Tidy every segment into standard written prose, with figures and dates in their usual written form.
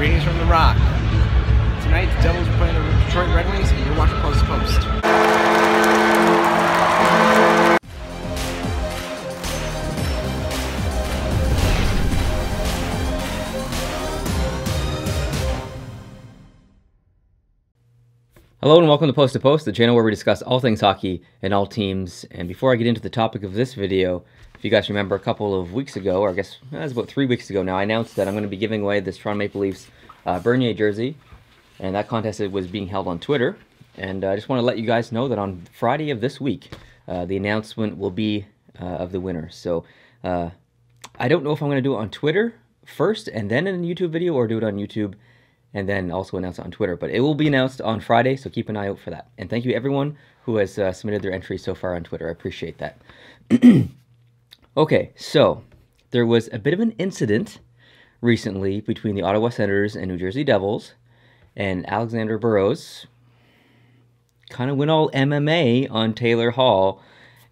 Greetings from the Rock. Tonight, the Devils are playing the Detroit Red Wings, and you're watching Post to Post. Hello and welcome to Post, the channel where we discuss all things hockey and all teams. And before I get into the topic of this video, if you guys remember a couple of weeks ago, or I guess it was about 3 weeks ago now, I announced that I'm going to be giving away this Toronto Maple Leafs Bernier jersey. And that contest was being held on Twitter. And I just want to let you guys know that on Friday of this week, the announcement will be of the winner. So I don't know if I'm going to do it on Twitter first and then in a YouTube video, or do it on YouTube and then also announce it on Twitter. But it will be announced on Friday, so keep an eye out for that. And thank you everyone who has submitted their entries so far on Twitter. I appreciate that. Okay, so there was a bit of an incident recently between the Ottawa Senators and New Jersey Devils, and Alexander Burrows kind of went all MMA on Taylor Hall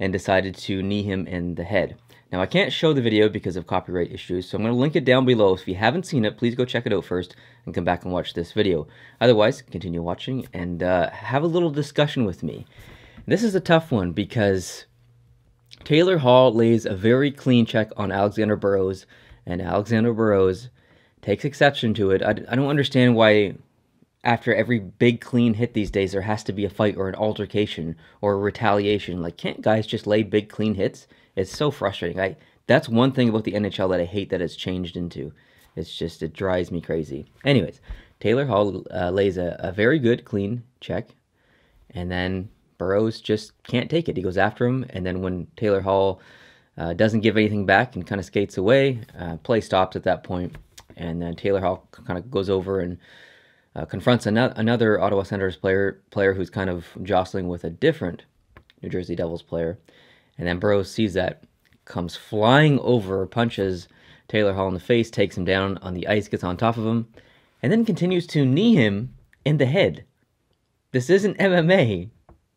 and decided to knee him in the head. Now, I can't show the video because of copyright issues, so I'm going to link it down below. If you haven't seen it, please go check it out first and come back and watch this video. Otherwise, continue watching and have a little discussion with me. This is a tough one because Taylor Hall lays a very clean check on Alexander Burrows, and Alexander Burrows takes exception to it. I don't understand why after every big clean hit these days there has to be a fight or an altercation or a retaliation. Like, can't guys just lay big clean hits? It's so frustrating. That's one thing about the NHL that I hate that it's changed into. It's just, it drives me crazy. Anyways, Taylor Hall lays a very good clean check, and then Burrows just can't take it. He goes after him, and then when Taylor Hall doesn't give anything back and kind of skates away, play stops at that point, and then Taylor Hall kind of goes over and confronts another Ottawa Senators player who's kind of jostling with a different New Jersey Devils player. And then Burrows sees that, comes flying over, punches Taylor Hall in the face, takes him down on the ice, gets on top of him, and then continues to knee him in the head. This isn't MMA,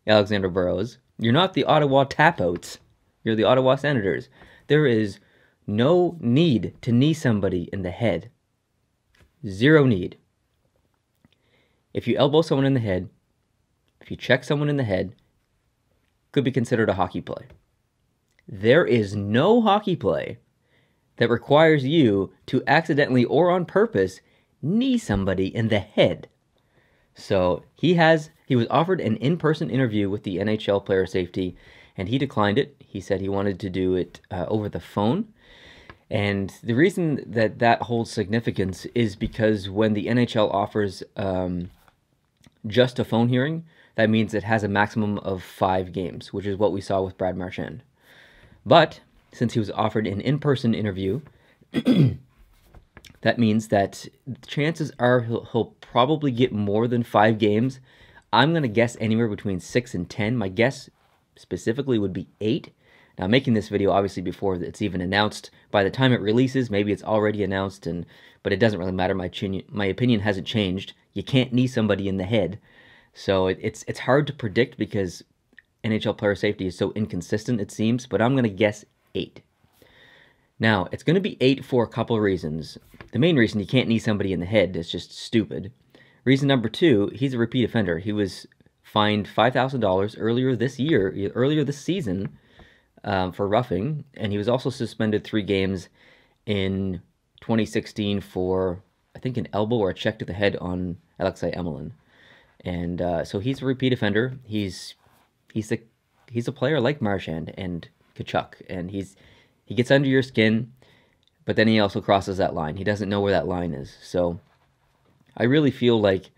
Alexander Burrows. You're not the Ottawa Tapouts. You're the Ottawa Senators. There is no need to knee somebody in the head. Zero need. If you elbow someone in the head, if you check someone in the head, could be considered a hockey play. There is no hockey play that requires you to accidentally or on purpose knee somebody in the head. So he was offered an in-person interview with the NHL player safety, and he declined it. He said he wanted to do it over the phone. And the reason that holds significance is because when the NHL offers just a phone hearing, that means it has a maximum of 5 games, which is what we saw with Brad Marchand. But since he was offered an in-person interview, that means that chances are he'll probably get more than 5 games. I'm going to guess anywhere between 6 and 10. My guess specifically would be 8. Now, I'm making this video obviously before it's even announced. By the time it releases, maybe it's already announced, but it doesn't really matter. My opinion hasn't changed. You can't knee somebody in the head. So it's hard to predict because NHL player safety is so inconsistent, it seems, but I'm going to guess 8. Now, it's going to be 8 for a couple of reasons. The main reason, you can't knee somebody in the head is just stupid. Reason number 2, he's a repeat offender. He was fined $5,000 earlier this season for roughing, and he was also suspended 3 games in 2016 for, I think, an elbow or a check to the head on Alexei Emelin. And so he's a repeat offender. He's a player like Marchand and Tkachuk, and he gets under your skin, but then he also crosses that line. He doesn't know where that line is. So I really feel like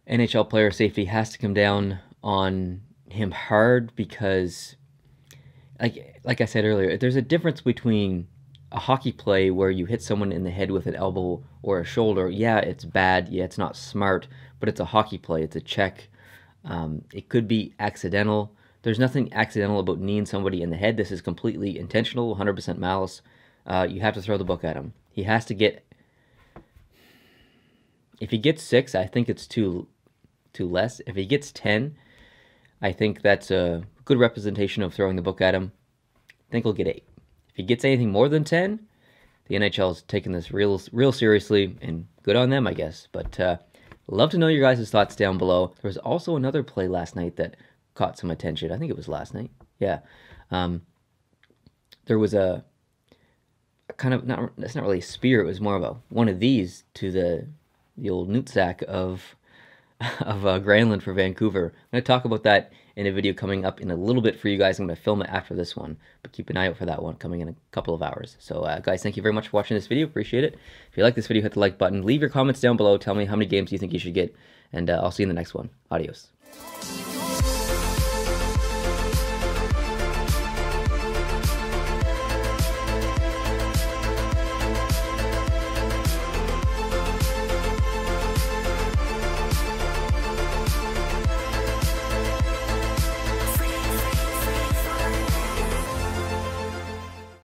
NHL player safety has to come down on him hard because, like I said earlier, there's a difference between a hockey play where you hit someone in the head with an elbow or a shoulder. Yeah, it's bad. Yeah, it's not smart, but it's a hockey play. It's a check. It could be accidental. There's nothing accidental about kneeing somebody in the head. This is completely intentional, 100% malice. You have to throw the book at him. He has to get... If he gets 6, I think it's too less. If he gets 10, I think that's a good representation of throwing the book at him. I think he'll get 8. If he gets anything more than 10, the NHL is taking this real seriously and good on them, I guess. But love to know your guys' thoughts down below. There was also another play last night that caught some attention. I think it was last night. Yeah. There was a kind of, that's not really a spear. It was more of one of these to the old newt sack of Granlund for Vancouver. I'm going to talk about that in a video coming up in a little bit for you guys. I'm going to film it after this one, but keep an eye out for that one coming in a couple of hours. So guys, thank you very much for watching this video. Appreciate it. If you like this video, hit the like button. Leave your comments down below. Tell me how many games you think you should get, and I'll see you in the next one. Adios.